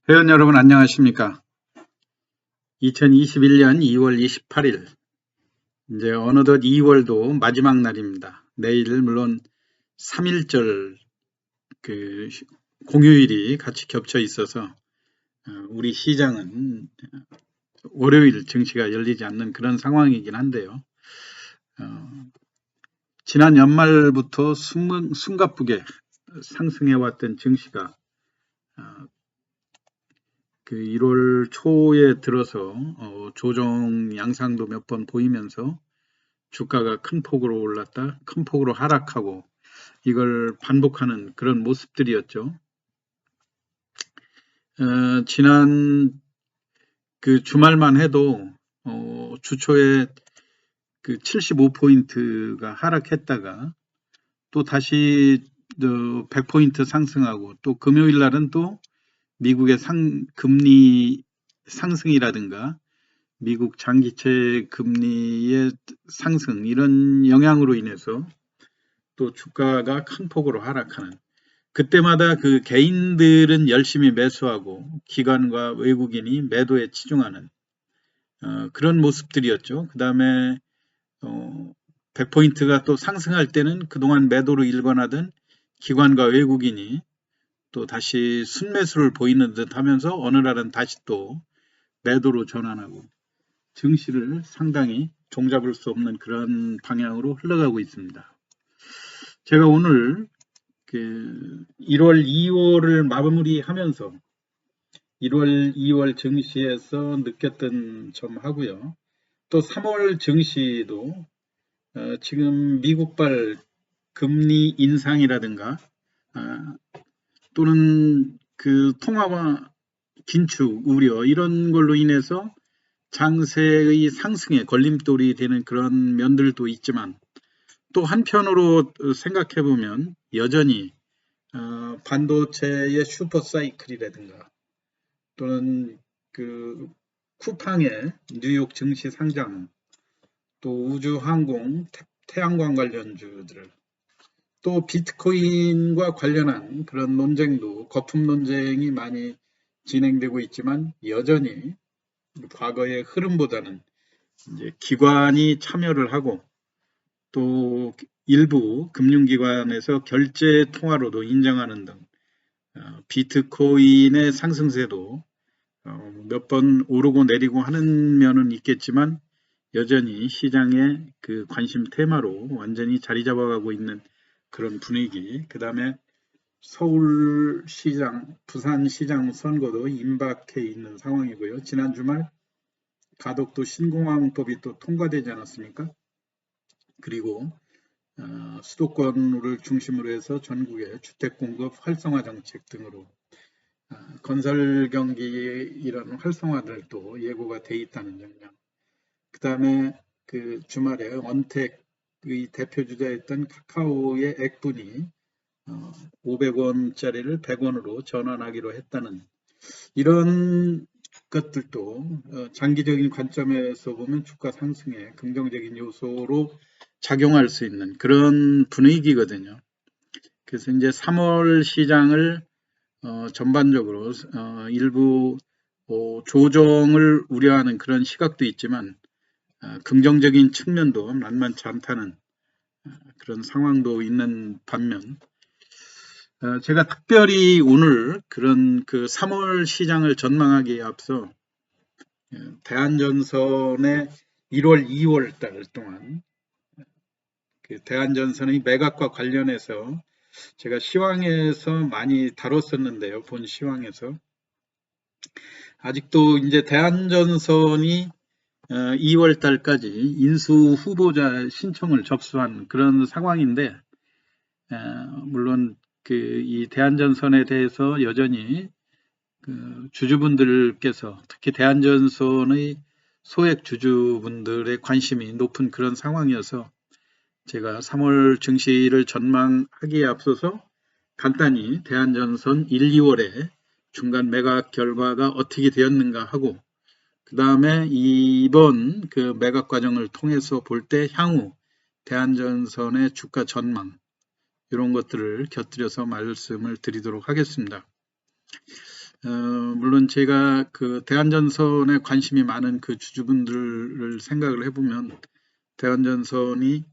회원 여러분 안녕하십니까? 2021년 2월 28일 이제 어느덧 2월도 마지막 날입니다. 내일 물론 3.1절 그 공휴일이 같이 겹쳐 있어서 우리 시장은 월요일 증시가 열리지 않는 그런 상황이긴 한데요. 지난 연말부터 숨가쁘게 상승해왔던 증시가 그 1월 초에 들어서 조정 양상도 몇 번 보이면서 주가가 큰 폭으로 올랐다, 큰 폭으로 하락하고 이걸 반복하는 그런 모습들이었죠. 지난 그 주말만 해도 주초에 그 75포인트가 하락했다가 또 다시 100포인트 상승하고 또 금요일 날은 또 미국의 금리 상승이라든가 미국 장기채 금리의 상승 이런 영향으로 인해서 또 주가가 큰 폭으로 하락하는, 그때마다 그 개인들은 열심히 매수하고 기관과 외국인이 매도에 치중하는 그런 모습들이었죠. 그 다음에 100포인트가 또 상승할 때는 그동안 매도로 일관하던 기관과 외국인이 또 다시 순매수를 보이는 듯 하면서 어느 날은 다시 또 매도로 전환하고 증시를 상당히 종잡을 수 없는 그런 방향으로 흘러가고 있습니다. 제가 오늘 1월, 2월을 마무리하면서 1월, 2월 증시에서 느꼈던 점 하고요. 또 3월 증시도 지금 미국발 금리 인상이라든가 또는 그 통화와 긴축 우려 이런 걸로 인해서 장세의 상승에 걸림돌이 되는 그런 면들도 있지만 또 한편으로 생각해 보면 여전히 반도체의 슈퍼사이클이라든가 또는 그 쿠팡의 뉴욕 증시 상장, 또 우주항공, 태양광 관련주들, 또 비트코인과 관련한 그런 논쟁도 거품 논쟁이 많이 진행되고 있지만 여전히 과거의 흐름보다는 이제 기관이 참여를 하고 또 일부 금융기관에서 결제 통화로도 인정하는 등 비트코인의 상승세도 몇 번 오르고 내리고 하는 면은 있겠지만 여전히 시장의 그 관심 테마로 완전히 자리 잡아가고 있는 그런 분위기. 그 다음에 서울시장, 부산시장 선거도 임박해 있는 상황이고요. 지난 주말 가덕도 신공항법이 또 통과되지 않았습니까? 그리고 수도권을 중심으로 해서 전국의 주택공급 활성화 정책 등으로 건설 경기 이런 활성화들도 예고가 돼 있다는 영향. 그 다음에 그 주말에 언택의 대표주자였던 카카오의 액분이 500원짜리를 100원으로 전환하기로 했다는 이런 것들도 장기적인 관점에서 보면 주가 상승에 긍정적인 요소로 작용할 수 있는 그런 분위기거든요. 그래서 이제 3월 시장을 전반적으로 일부 조정을 우려하는 그런 시각도 있지만 긍정적인 측면도 만만치 않다는 그런 상황도 있는 반면 제가 특별히 오늘 그런 그 3월 시장을 전망하기에 앞서 대한전선의 1월, 2월 달 동안 그 대한전선의 매각과 관련해서 제가 시황에서 많이 다뤘었는데요. 본 시황에서 아직도 이제 대한전선이 2월 달까지 인수 후보자 신청을 접수한 그런 상황인데 물론 이 대한전선에 대해서 여전히 그 주주분들께서 특히 대한전선의 소액 주주분들의 관심이 높은 그런 상황이어서 제가 3월 증시를 전망하기에 앞서서 간단히 대한전선 1, 2월에 중간 매각 결과가 어떻게 되었는가 하고 그 다음에 이번 그 매각 과정을 통해서 볼 때 향후 대한전선의 주가 전망 이런 것들을 곁들여서 말씀을 드리도록 하겠습니다. 물론 제가 그 대한전선에 관심이 많은 그 주주분들을 생각을 해보면 대한전선이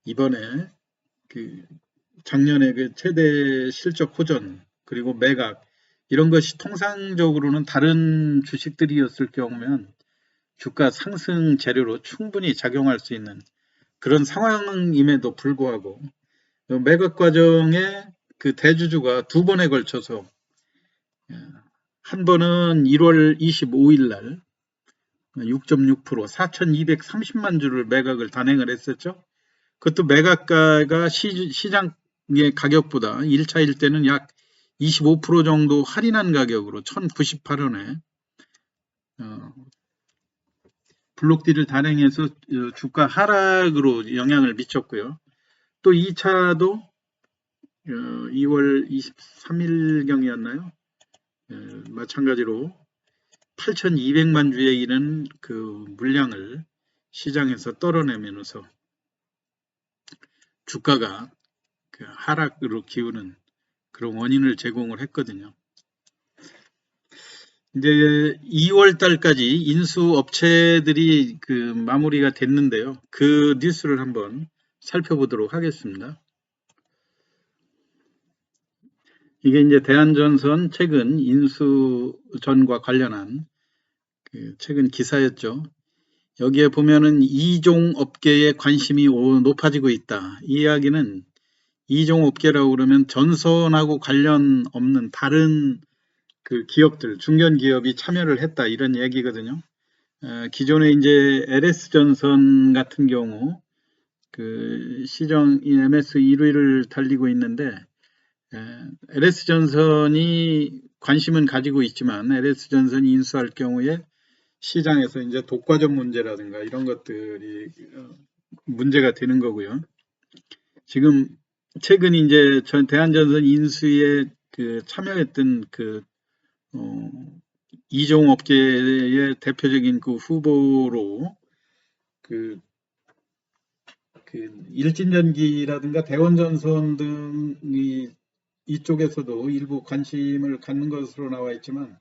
이번에 그 작년에 그 최대 실적 호전 그리고 매각 이런 것이 통상적으로는 다른 주식들이었을 경우면 주가 상승 재료로 충분히 작용할 수 있는 그런 상황임에도 불구하고 매각 과정에 그 대주주가 두 번에 걸쳐서 한 번은 1월 25일 날 6.6% 4,230만 주를 매각을 단행을 했었죠. 그것도 매각가가 시장의 가격보다 1차일 때는 약 25% 정도 할인한 가격으로 1,098원에 블록딜을 단행해서 주가 하락으로 영향을 미쳤고요. 또 2차도 2월 23일경이었나요? 마찬가지로 8,200만 주에 이른 그 물량을 시장에서 떨어내면서 주가가 그 하락으로 기우는 그런 원인을 제공을 했거든요. 이제 2월 달까지 인수 업체들이 그 마무리가 됐는데요. 그 뉴스를 한번 살펴보도록 하겠습니다. 이게 이제 대한전선 최근 인수전과 관련한 그 최근 기사였죠. 여기에 보면은 이종 업계의 관심이 높아지고 있다. 이 이야기는 이종 업계라고 그러면 전선하고 관련 없는 다른 그 기업들, 중견 기업이 참여를 했다 이런 얘기거든요. 기존에 이제 LS전선 같은 경우 그 시정 MS 1위를 달리고 있는데 LS전선이 관심은 가지고 있지만 LS전선이 인수할 경우에 시장에서 이제 독과점 문제라든가 이런 것들이 문제가 되는 거고요. 지금 최근 이제 대한전선 인수에 그 참여했던 그 이종업계의 대표적인 그 후보로 그 일진전기라든가 대원전선 등이 이쪽에서도 일부 관심을 갖는 것으로 나와 있지만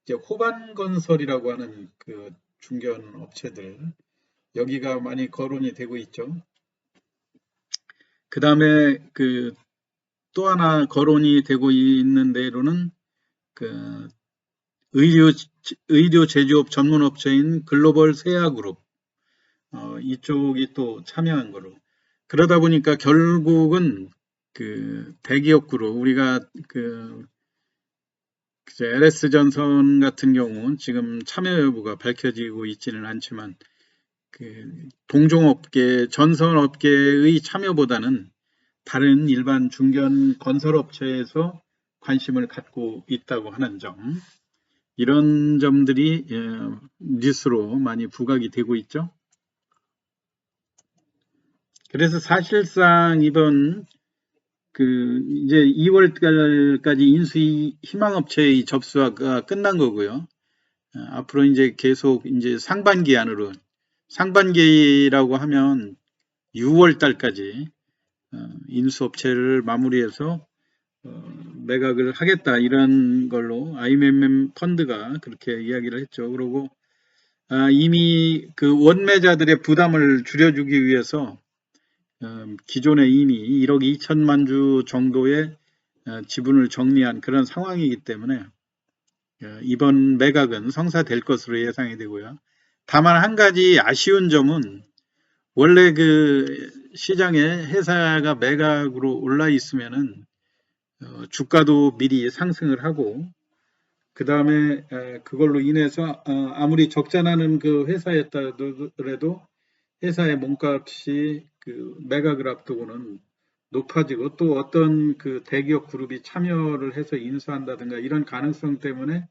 이제 호반건설이라고 하는 그 중견 업체들 여기가 많이 거론이 되고 있죠. 그 다음에 그 또 하나 거론이 되고 있는 데로는 그 의료 제조업 전문 업체인 글로벌 세아그룹 이쪽이 또 참여한 거로 그러다 보니까 결국은 그 대기업 그룹 우리가 그 LS전선 같은 경우는 지금 참여 여부가 밝혀지고 있지는 않지만 그 동종업계 전선업계의 참여보다는 다른 일반 중견 건설업체에서 관심을 갖고 있다고 하는 점 이런 점들이 뉴스로 많이 부각이 되고 있죠. 그래서 사실상 이번 그 이제 2월까지 인수 희망업체의 접수가 끝난 거고요. 앞으로 이제 계속 이제 상반기 안으로 상반기라고 하면 6월 달까지 인수업체를 마무리해서 매각을 하겠다 이런 걸로 IMM 펀드가 그렇게 이야기를 했죠. 그리고 이미 그 원매자들의 부담을 줄여주기 위해서 기존에 이미 1억 2천만 주 정도의 지분을 정리한 그런 상황이기 때문에 이번 매각은 성사될 것으로 예상이 되고요. 다만 한 가지 아쉬운 점은 원래 그 시장에 회사가 매각으로 올라 있으면은 주가도 미리 상승을 하고 그 다음에 그걸로 인해서 아무리 적자나는 그 회사였다더라도 회사의 몸값이 그 매각을 앞두고는 높아지고 또 어떤 그 대기업 그룹이 참여를 해서 인수한다든가 이런 가능성 때문에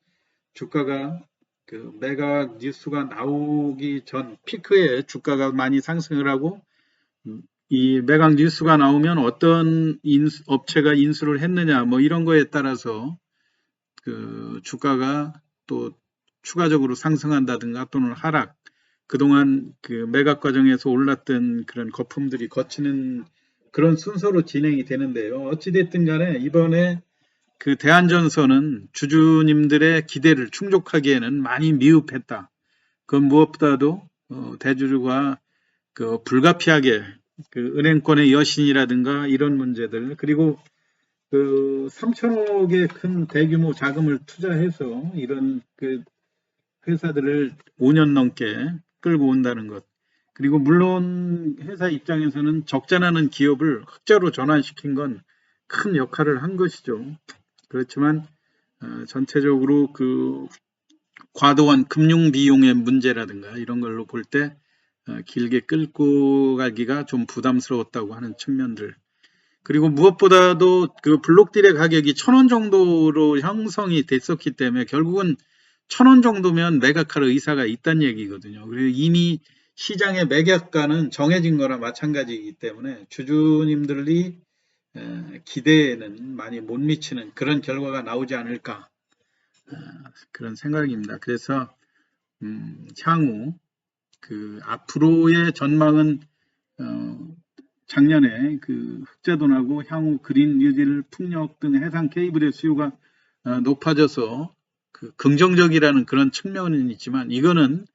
주가가 그 매각 뉴스가 나오기 전 피크에 주가가 많이 상승을 하고 이 매각 뉴스가 나오면 어떤 업체가 인수를 했느냐 뭐 이런 거에 따라서 그 주가가 또 추가적으로 상승한다든가 또는 하락 그동안 그 매각 과정에서 올랐던 그런 거품들이 거치는 그런 순서로 진행이 되는데요. 어찌됐든 간에 이번에 그 대한전선은 주주님들의 기대를 충족하기에는 많이 미흡했다. 그 무엇보다도 대주주가 그 불가피하게 그 은행권의 여신이라든가 이런 문제들, 그리고 그 3천억의 큰 대규모 자금을 투자해서 이런 그 회사들을 5년 넘게 끌고 온다는 것. 그리고 물론 회사 입장에서는 적자나는 기업을 흑자로 전환시킨 건 큰 역할을 한 것이죠. 그렇지만 전체적으로 그 과도한 금융 비용의 문제라든가 이런 걸로 볼 때 길게 끌고 가기가 좀 부담스러웠다고 하는 측면들. 그리고 무엇보다도 그 블록딜의 가격이 1,000원 정도로 형성이 됐었기 때문에 결국은 1,000원 정도면 매각할 의사가 있다는 얘기거든요. 그리고 이미 시장의 매각가는 정해진 거나 마찬가지이기 때문에 주주님들이 기대에는 많이 못 미치는 그런 결과가 나오지 않을까, 그런 생각입니다. 그래서 향후 그 앞으로의 전망은 작년에 그 흑자돈하고 향후 그린 뉴딜 풍력 등 해상 케이블의 수요가 높아져서 그 긍정적이라는 그런 측면은 있지만, 이거는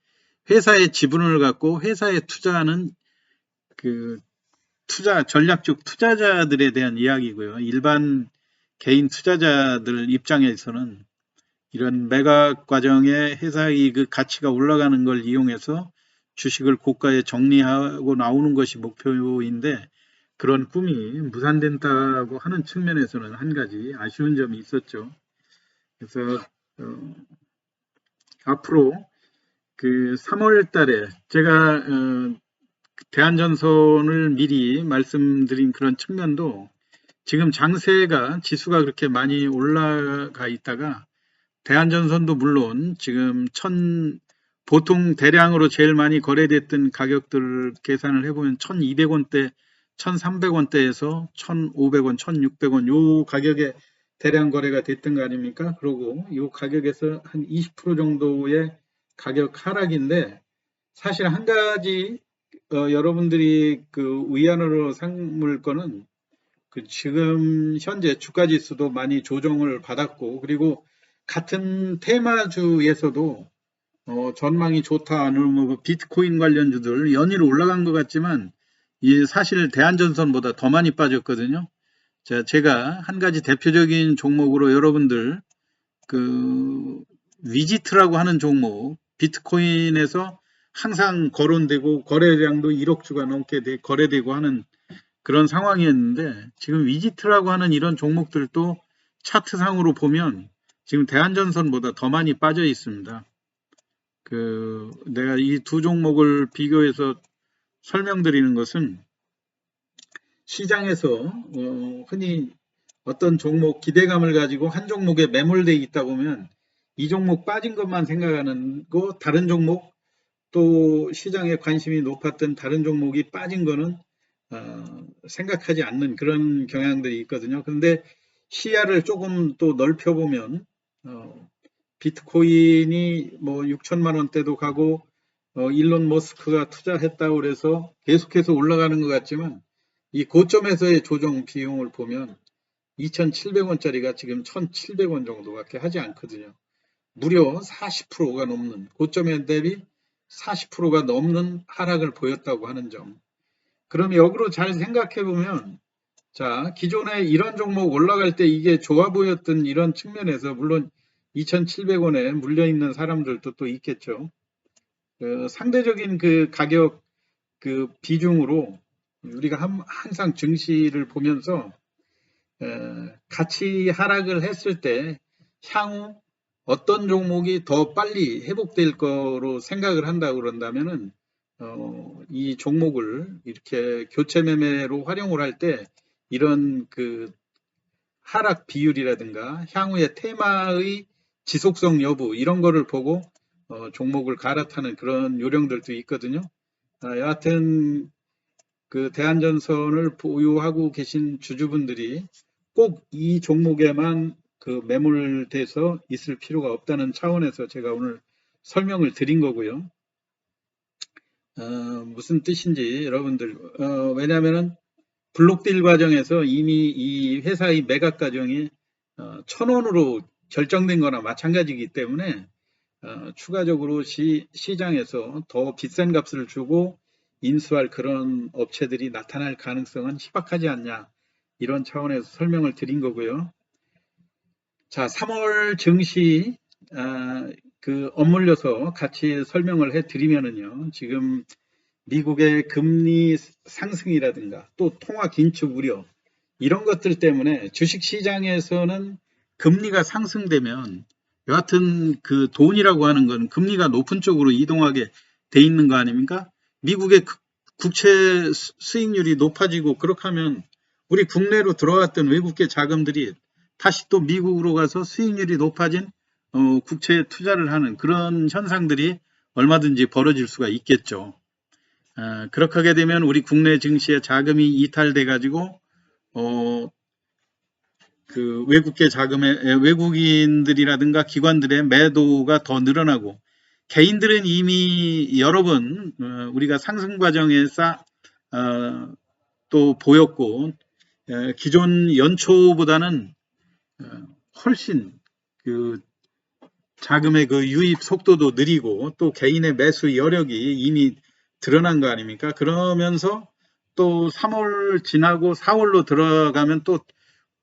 회사의 지분을 갖고 회사에 투자하는 그 전략적 투자자들에 대한 이야기고요. 일반 개인 투자자들 입장에서는 이런 매각 과정에 회사의 그 가치가 올라가는 걸 이용해서 주식을 고가에 정리하고 나오는 것이 목표인데, 그런 꿈이 무산된다고 하는 측면에서는 한 가지 아쉬운 점이 있었죠. 그래서 앞으로 그 3월 달에 제가 대한전선을 미리 말씀드린 그런 측면도, 지금 장세가 지수가 그렇게 많이 올라가 있다가 대한전선도 물론 지금 보통 대량으로 제일 많이 거래됐던 가격들을 계산을 해보면 1,200원대, 1,300원대에서 1,500원, 1,600원 요 가격에 대량 거래가 됐던 거 아닙니까? 그러고 요 가격에서 한 20% 정도의 가격 하락인데, 사실 한 가지 여러분들이 그 위안으로 삼을 거는 그 지금 현재 주가 지수도 많이 조정을 받았고, 그리고 같은 테마주에서도 전망이 좋다, 아니면 뭐 비트코인 관련주들 연이로 올라간 것 같지만 이 사실 대한전선보다 더 많이 빠졌거든요. 제가 한 가지 대표적인 종목으로 여러분들 그 위지트라고 하는 종목, 비트코인에서 항상 거론되고 거래량도 1억 주가 넘게 거래되고 하는 그런 상황이었는데, 지금 위지트라고 하는 이런 종목들도 차트상으로 보면 지금 대한전선보다 더 많이 빠져 있습니다. 내가 이 두 종목을 비교해서 설명드리는 것은, 시장에서 흔히 어떤 종목 기대감을 가지고 한 종목에 매몰되어 있다 보면 이 종목 빠진 것만 생각하는 거, 다른 종목 또 시장에 관심이 높았던 다른 종목이 빠진 거는 생각하지 않는 그런 경향들이 있거든요. 그런데 시야를 조금 또 넓혀보면 비트코인이 뭐 6천만 원대도 가고 일론 머스크가 투자했다고 그래서 계속해서 올라가는 것 같지만, 이 고점에서의 조정 비용을 보면 2,700원짜리가 지금 1,700원 정도밖에 하지 않거든요. 무려 40%가 넘는, 고점에 대비 40%가 넘는 하락을 보였다고 하는 점. 그럼 역으로 잘 생각해 보면, 자, 기존에 이런 종목 올라갈 때 이게 좋아 보였던 이런 측면에서 물론 2,700원에 물려 있는 사람들도 또 있겠죠. 상대적인 그 가격 그 비중으로 우리가 항상 증시를 보면서 같이 하락을 했을 때 향후 어떤 종목이 더 빨리 회복될 거로 생각을 한다고 그런다면은 이 종목을 이렇게 교체 매매로 활용을 할 때 이런 그 하락 비율이라든가 향후의 테마의 지속성 여부, 이런 거를 보고 종목을 갈아타는 그런 요령들도 있거든요. 여하튼 그 대한전선을 보유하고 계신 주주분들이 꼭 이 종목에만 그 매몰돼서 있을 필요가 없다는 차원에서 제가 오늘 설명을 드린 거고요. 무슨 뜻인지 여러분들, 왜냐하면은 블록딜 과정에서 이미 이 회사의 매각 과정이 1,000원으로 결정된 거나 마찬가지이기 때문에 추가적으로 시장에서 더 비싼 값을 주고 인수할 그런 업체들이 나타날 가능성은 희박하지 않냐, 이런 차원에서 설명을 드린 거고요. 자, 3월 증시 엇물려서 같이 설명을 해드리면은요, 지금 미국의 금리 상승이라든가 또 통화 긴축 우려, 이런 것들 때문에 주식시장에서는 금리가 상승되면 여하튼 그 돈이라고 하는 건 금리가 높은 쪽으로 이동하게 돼 있는 거 아닙니까? 미국의 국채 수익률이 높아지고 그렇게 하면 우리 국내로 들어왔던 외국계 자금들이 다시 또 미국으로 가서 수익률이 높아진 국채에 투자를 하는 그런 현상들이 얼마든지 벌어질 수가 있겠죠. 그렇게 하게 되면 우리 국내 증시에 자금이 이탈돼 가지고 그 외국계 자금의 외국인들이라든가 기관들의 매도가 더 늘어나고, 개인들은 이미 여러 번 우리가 상승 과정에서 또 보였고, 기존 연초보다는 훨씬 그 자금의 그 유입 속도도 느리고 또 개인의 매수 여력이 이미 드러난 거 아닙니까? 그러면서 또 3월 지나고 4월로 들어가면 또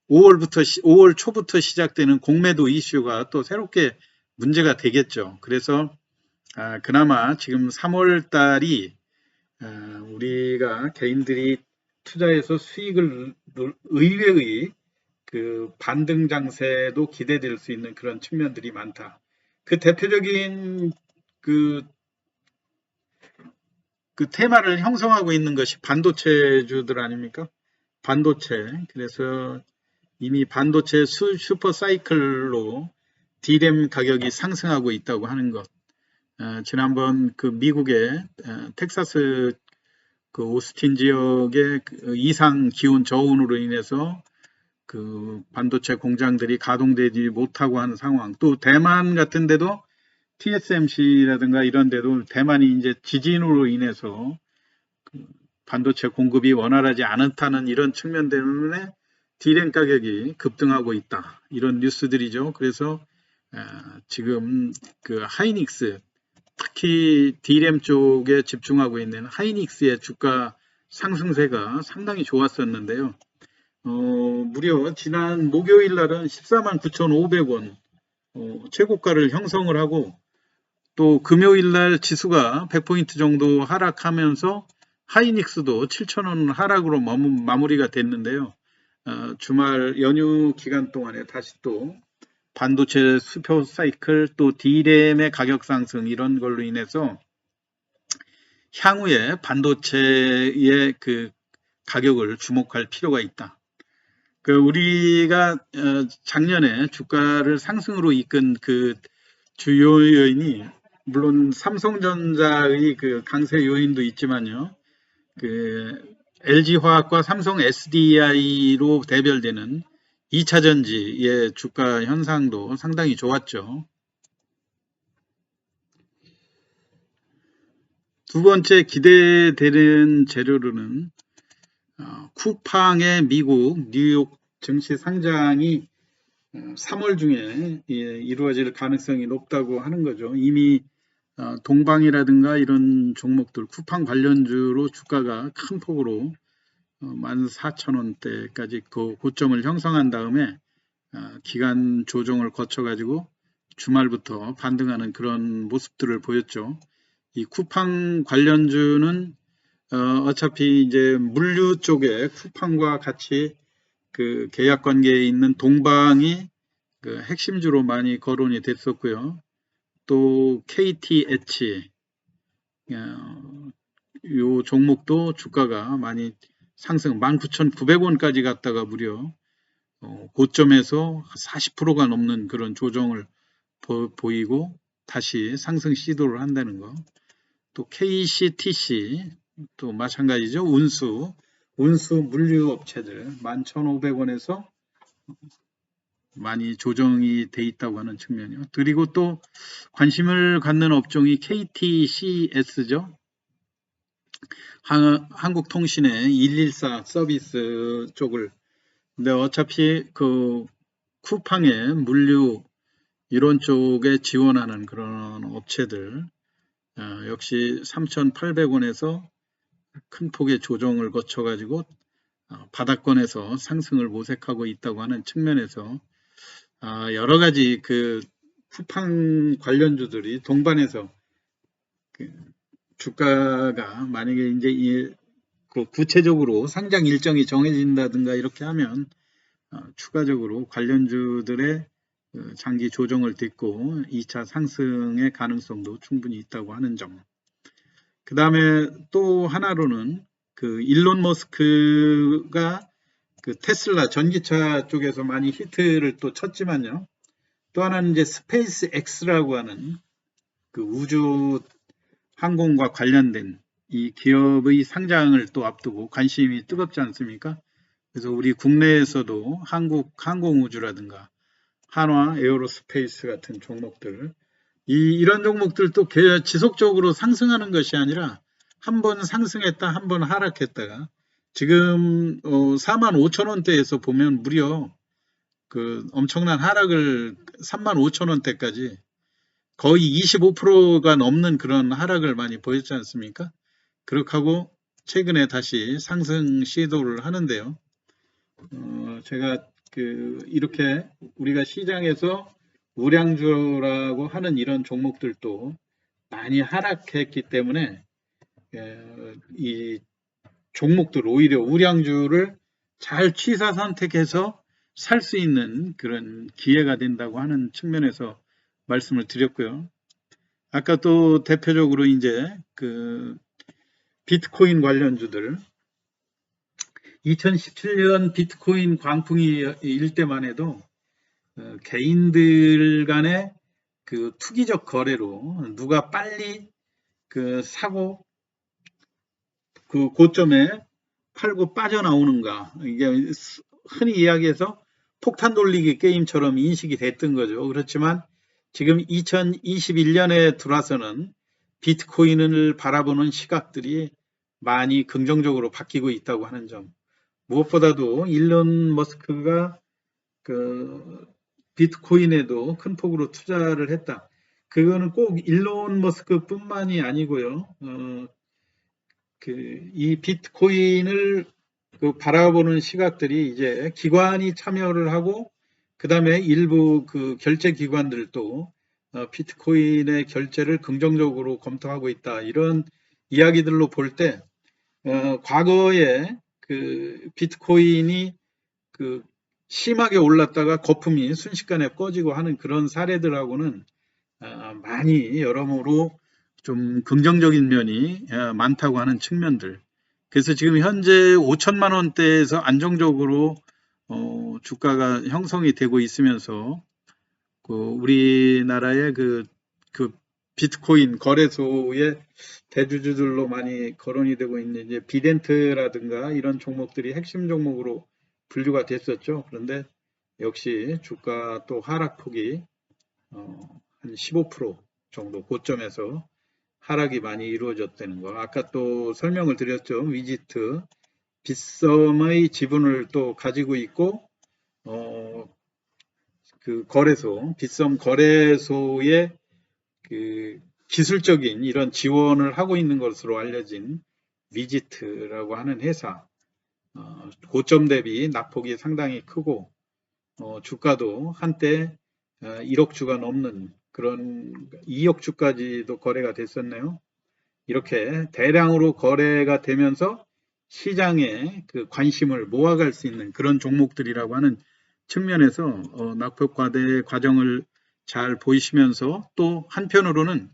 5월 초부터 시작되는 공매도 이슈가 또 새롭게 문제가 되겠죠. 그래서 그나마 지금 3월 달이 우리가 개인들이 투자해서 수익을 의외의 그 반등 장세도 기대될 수 있는 그런 측면들이 많다. 그 대표적인 그 테마를 형성하고 있는 것이 반도체주들 아닙니까? 반도체. 그래서 이미 반도체 슈퍼 사이클로 D램 가격이 상승하고 있다고 하는 것. 지난번 그 미국의 텍사스 그 오스틴 지역의 그 이상 기온 저온으로 인해서 그 반도체 공장들이 가동되지 못하고 하는 상황. 또 대만 같은 데도 TSMC라든가 이런 데도 대만이 이제 지진으로 인해서 그 반도체 공급이 원활하지 않다는 이런 측면 때문에 D램 가격이 급등하고 있다, 이런 뉴스들이죠. 그래서 지금 그 하이닉스, 특히 D램 쪽에 집중하고 있는 하이닉스의 주가 상승세가 상당히 좋았었는데요. 무려 지난 목요일 날은 149,500원 최고가를 형성을 하고, 또 금요일 날 지수가 100포인트 정도 하락하면서 하이닉스도 7,000원 하락으로 마무리가 됐는데요. 주말 연휴 기간 동안에 다시 또 반도체 슈퍼 사이클, 또 D램의 가격 상승, 이런 걸로 인해서 향후에 반도체의 그 가격을 주목할 필요가 있다. 우리가 작년에 주가를 상승으로 이끈 그 주요 요인이 물론 삼성전자의 그 강세 요인도 있지만요, 그 LG화학과 삼성 SDI로 대별되는 2차전지의 주가 현상도 상당히 좋았죠. 두 번째 기대되는 재료로는 쿠팡의 미국 뉴욕 증시 상장이 3월 중에 이루어질 가능성이 높다고 하는 거죠. 이미 동방이라든가 이런 종목들, 쿠팡 관련주로 주가가 큰 폭으로 14,000원대까지 그 고점을 형성한 다음에 기간 조정을 거쳐 가지고 주말부터 반등하는 그런 모습들을 보였죠. 이 쿠팡 관련주는 어차피 이제 물류 쪽에 쿠팡과 같이 그 계약 관계에 있는 동방이 그 핵심주로 많이 거론이 됐었고요. 또 KTH 요 종목도 주가가 많이 상승, 19,900원까지 갔다가 무려 고점에서 40%가 넘는 그런 조정을 보이고 다시 상승 시도를 한다는 거. 또 KCTC 또 마찬가지죠. 운수 물류 업체들 11,500원에서 많이 조정이 돼 있다고 하는 측면이요. 그리고 또 관심을 갖는 업종이 KTCS죠. 한국통신의 114 서비스 쪽을. 근데 어차피 그 쿠팡의 물류 이런 쪽에 지원하는 그런 업체들 역시 3,800원에서 큰 폭의 조정을 거쳐가지고 바닥권에서 상승을 모색하고 있다고 하는 측면에서 여러 가지 그 쿠팡 관련주들이 동반해서 그 주가가 만약에 이제 그 구체적으로 상장 일정이 정해진다든가 이렇게 하면 추가적으로 관련주들의 장기 조정을 딛고 2차 상승의 가능성도 충분히 있다고 하는 점. 그 다음에 또 하나로는 그 일론 머스크가 그 테슬라 전기차 쪽에서 많이 히트를 또 쳤지만요. 또 하나는 이제 스페이스 X라고 하는 그 우주 항공과 관련된 이 기업의 상장을 또 앞두고 관심이 뜨겁지 않습니까? 그래서 우리 국내에서도 한국 항공우주라든가 한화 에어로스페이스 같은 종목들, 이런 종목들도 지속적으로 상승하는 것이 아니라 한 번 상승했다, 한 번 하락했다가 지금 45,000원대에서 보면 무려 그 엄청난 하락을 35,000원대까지 거의 25%가 넘는 그런 하락을 많이 보였지 않습니까? 그렇게 하고 최근에 다시 상승 시도를 하는데요. 제가 이렇게 우리가 시장에서 우량주라고 하는 이런 종목들도 많이 하락했기 때문에 이 종목들 오히려 우량주를 잘 취사 선택해서 살 수 있는 그런 기회가 된다고 하는 측면에서 말씀을 드렸고요. 아까 또 대표적으로 이제 그 비트코인 관련주들 2017년 비트코인 광풍일 때만 해도 개인들 간의 그 투기적 거래로 누가 빨리 그 사고 그 고점에 팔고 빠져나오는가, 이게 흔히 이야기해서 폭탄 돌리기 게임처럼 인식이 됐던 거죠. 그렇지만 지금 2021년에 들어와서는 비트코인을 바라보는 시각들이 많이 긍정적으로 바뀌고 있다고 하는 점, 무엇보다도 일론 머스크가 그 비트코인에도 큰 폭으로 투자를 했다. 그거는 꼭 일론 머스크뿐만이 아니고요. 이 비트코인을 바라보는 시각들이 이제 기관이 참여를 하고, 그 다음에 일부 그 결제 기관들도 비트코인의 결제를 긍정적으로 검토하고 있다. 이런 이야기들로 볼 때, 과거에 그 비트코인이 그 심하게 올랐다가 거품이 순식간에 꺼지고 하는 그런 사례들하고는 많이 여러모로 좀 긍정적인 면이 많다고 하는 측면들. 그래서 지금 현재 5천만 원대에서 안정적으로 주가가 형성이 되고 있으면서 우리나라의 그 비트코인 거래소의 대주주들로 많이 거론이 되고 있는 이제 비덴트라든가 이런 종목들이 핵심 종목으로 분류가 됐었죠. 그런데 역시 주가 또 하락폭이 한 15% 정도 고점에서 하락이 많이 이루어졌다는 거. 아까 또 설명을 드렸죠. 위지트 빗썸의 지분을 또 가지고 있고 그 거래소 빗썸 거래소의 그 기술적인 이런 지원을 하고 있는 것으로 알려진 위지트라고 하는 회사, 고점 대비 낙폭이 상당히 크고 주가도 한때 1억 주가 넘는 그런 2억 주까지도 거래가 됐었네요. 이렇게 대량으로 거래가 되면서 시장에 그 관심을 모아갈 수 있는 그런 종목들이라고 하는 측면에서 낙폭 과대 과정을 잘 보이시면서, 또 한편으로는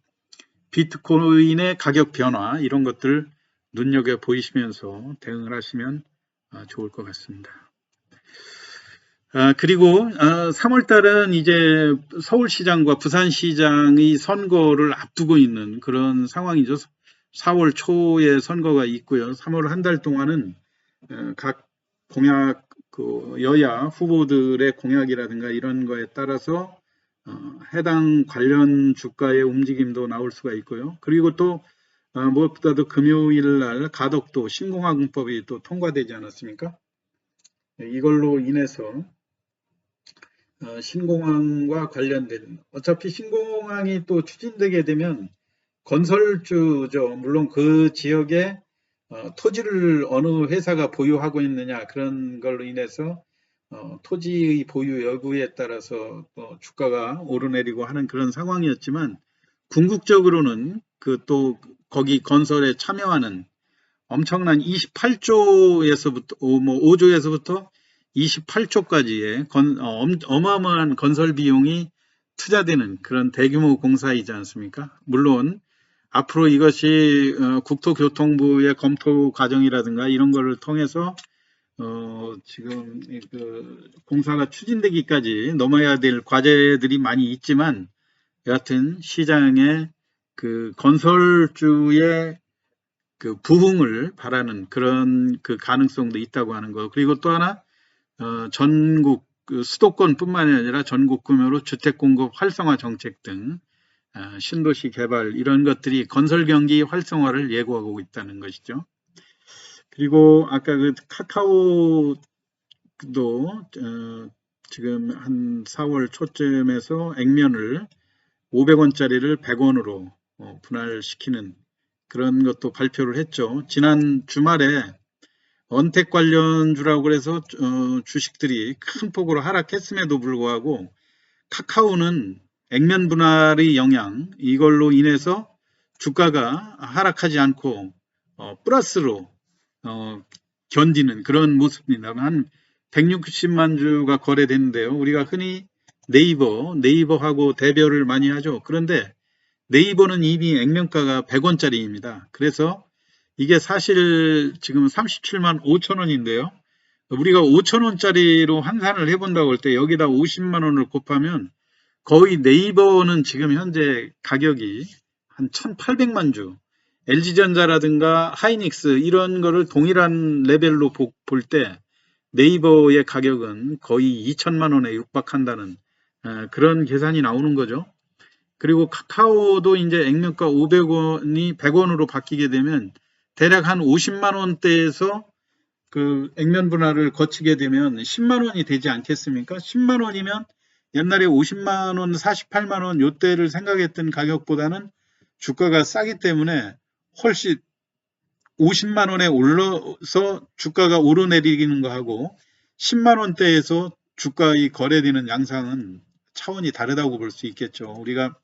비트코인의 가격 변화 이런 것들 눈여겨 보이시면서 대응을 하시면 좋을 것 같습니다. 그리고 3월 달은 이제 서울시장과 부산시장의 선거를 앞두고 있는 그런 상황이죠. 4월 초에 선거가 있고요. 3월 한 달 동안은 각 공약, 여야 후보들의 공약이라든가 이런 거에 따라서 해당 관련 주가의 움직임도 나올 수가 있고요. 그리고 또 무엇보다도 금요일 날 가덕도 신공화금법이 또 통과되지 않았습니까? 이걸로 인해서 신공항과 관련된, 어차피 신공항이 또 추진되게 되면 건설주죠. 물론 그 지역에 토지를 어느 회사가 보유하고 있느냐 그런 걸로 인해서 토지의 보유 여부에 따라서 주가가 오르내리고 하는 그런 상황이었지만, 궁극적으로는 그 또 거기 건설에 참여하는 엄청난 28조에서부터 5조에서부터 28조까지의 어마어마한 건설 비용이 투자되는 그런 대규모 공사이지 않습니까? 물론 앞으로 이것이 국토교통부의 검토 과정이라든가 이런 거를 통해서 지금 그 공사가 추진되기까지 넘어야 될 과제들이 많이 있지만, 여하튼 시장의 그 건설주의 그 부흥을 바라는 그런 그 가능성도 있다고 하는 거. 그리고 또 하나, 전국 그 수도권뿐만이 아니라 전국 규모로 주택 공급 활성화 정책 등 신도시 개발 이런 것들이 건설 경기 활성화를 예고하고 있다는 것이죠. 그리고 아까 그 카카오도 지금 한 4월 초쯤에서 액면을 500원짜리를 100원으로 분할시키는 그런 것도 발표를 했죠. 지난 주말에 언택 관련주라고 그래서 주식들이 큰 폭으로 하락했음에도 불구하고 카카오는 액면 분할의 영향, 이걸로 인해서 주가가 하락하지 않고 플러스로 견디는 그런 모습입니다. 한 160만 주가 거래됐는데요. 우리가 흔히 네이버하고 대별을 많이 하죠. 그런데 네이버는 이미 액면가가 100원짜리입니다. 그래서 이게 사실 지금 37만 5천 원인데요. 우리가 5천 원짜리로 환산을 해본다고 할 때 여기다 50만 원을 곱하면 거의 네이버는 지금 현재 가격이 한 1,800만 주, LG전자라든가 하이닉스 이런 거를 동일한 레벨로 볼 때 네이버의 가격은 거의 2천만 원에 육박한다는 그런 계산이 나오는 거죠. 그리고 카카오도 이제 액면가 500원이 100원으로 바뀌게 되면 대략 한 50만 원대에서 그 액면 분할을 거치게 되면 10만 원이 되지 않겠습니까? 10만 원이면 옛날에 50만 원, 48만 원 요때를 생각했던 가격보다는 주가가 싸기 때문에 훨씬 50만 원에 올라서 주가가 오르내리는 거하고 10만 원대에서 주가의 거래되는 양상은 차원이 다르다고 볼 수 있겠죠. 우리가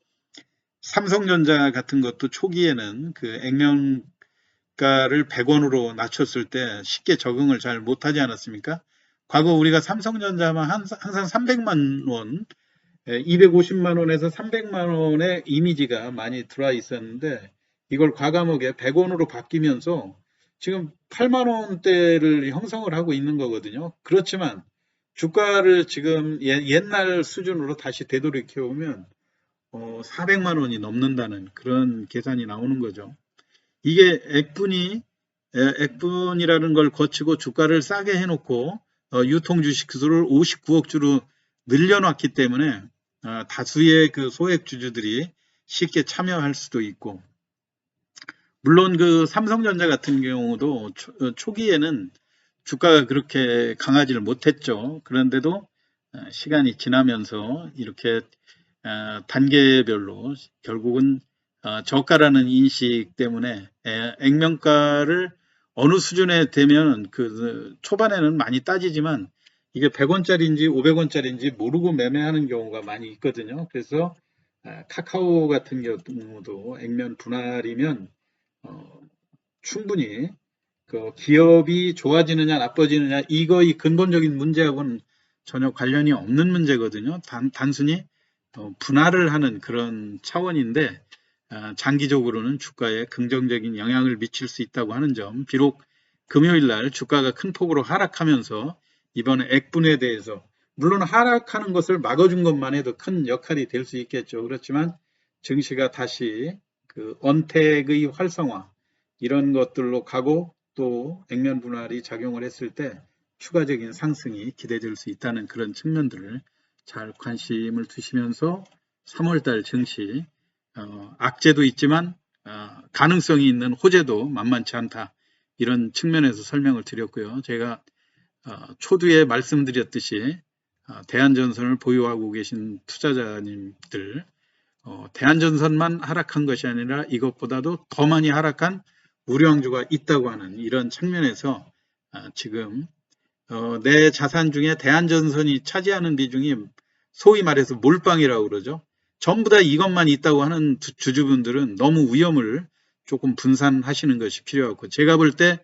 삼성전자 같은 것도 초기에는 그 액면가를 100원으로 낮췄을 때 쉽게 적응을 잘 못하지 않았습니까? 과거 우리가 삼성전자만 항상 300만 원, 250만 원에서 300만 원의 이미지가 많이 들어와 있었는데, 이걸 과감하게 100원으로 바뀌면서 지금 8만 원대를 형성을 하고 있는 거거든요. 그렇지만 주가를 지금 옛날 수준으로 다시 되돌이켜 보면 400만 원이 넘는다는 그런 계산이 나오는 거죠. 이게 액분이라는 걸 거치고 주가를 싸게 해놓고 유통 주식 수를 59억 주로 늘려놨기 때문에 다수의 그 소액 주주들이 쉽게 참여할 수도 있고, 물론 그 삼성전자 같은 경우도 초기에는 주가가 그렇게 강하지를 못했죠. 그런데도 시간이 지나면서 이렇게 단계별로 결국은 저가라는 인식 때문에 액면가를 어느 수준에 되면 그 초반에는 많이 따지지만 이게 100원짜리인지 500원짜리인지 모르고 매매하는 경우가 많이 있거든요. 그래서 카카오 같은 경우도 액면 분할이면 충분히 그 기업이 좋아지느냐 나빠지느냐 이거의 근본적인 문제하고는 전혀 관련이 없는 문제거든요. 단순히 분할을 하는 그런 차원인데 장기적으로는 주가에 긍정적인 영향을 미칠 수 있다고 하는 점. 비록 금요일 날 주가가 큰 폭으로 하락하면서 이번에 액분에 대해서 물론 하락하는 것을 막아준 것만 해도 큰 역할이 될 수 있겠죠. 그렇지만 증시가 다시 그 언택의 활성화 이런 것들로 가고 또 액면 분할이 작용을 했을 때 추가적인 상승이 기대될 수 있다는 그런 측면들을 잘 관심을 두시면서 3월달 증시 악재도 있지만 가능성이 있는 호재도 만만치 않다, 이런 측면에서 설명을 드렸고요. 제가 초두에 말씀드렸듯이 대한전선을 보유하고 계신 투자자님들, 대한전선만 하락한 것이 아니라 이것보다도 더 많이 하락한 우량주가 있다고 하는 이런 측면에서 지금 내 자산 중에 대한전선이 차지하는 비중이 소위 말해서 몰빵이라고 그러죠. 전부 다 이것만 있다고 하는 주주분들은 너무 위험을 조금 분산하시는 것이 필요하고, 제가 볼 때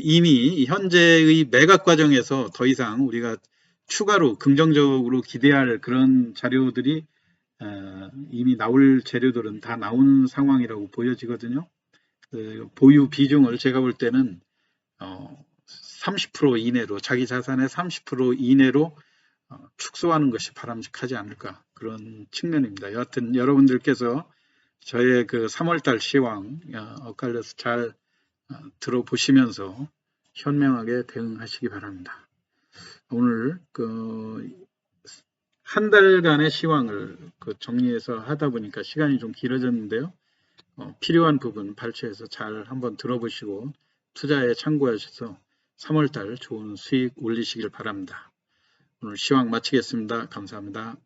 이미 현재의 매각 과정에서 더 이상 우리가 추가로 긍정적으로 기대할 그런 자료들이 이미 나올 재료들은 다 나온 상황이라고 보여지거든요. 보유 비중을 제가 볼 때는 30% 이내로, 자기 자산의 30% 이내로 축소하는 것이 바람직하지 않을까, 그런 측면입니다. 여하튼 여러분들께서 저의 그 3월달 시황 엇갈려서 잘 들어보시면서 현명하게 대응하시기 바랍니다. 오늘 한 달간의 시황을 정리해서 하다 보니까 시간이 좀 길어졌는데요. 필요한 부분 발췌해서 잘 한번 들어보시고 투자에 참고하셔서 3월달 좋은 수익 올리시길 바랍니다. 오늘 시황 마치겠습니다. 감사합니다.